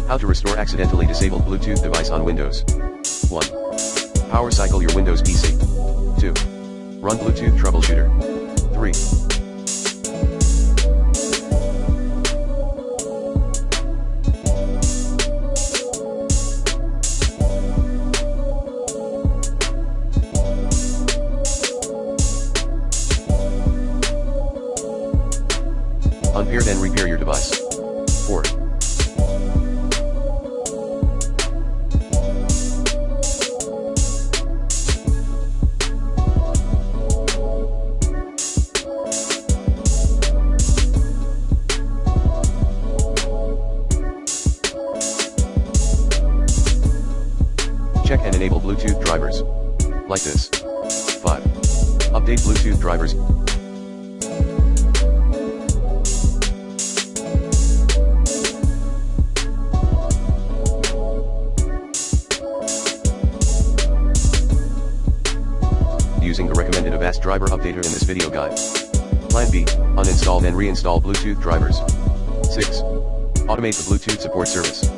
How to restore accidentally disabled Bluetooth device on Windows. 1. Power cycle your Windows PC. 2. Run Bluetooth troubleshooter. 3. Unpair then repair your device. 4. Check and enable Bluetooth drivers. Like this. 5. Update Bluetooth drivers. Using the recommended Avast driver updater in this video guide. Plan B, uninstall then reinstall Bluetooth drivers. 6. Automate the Bluetooth support service.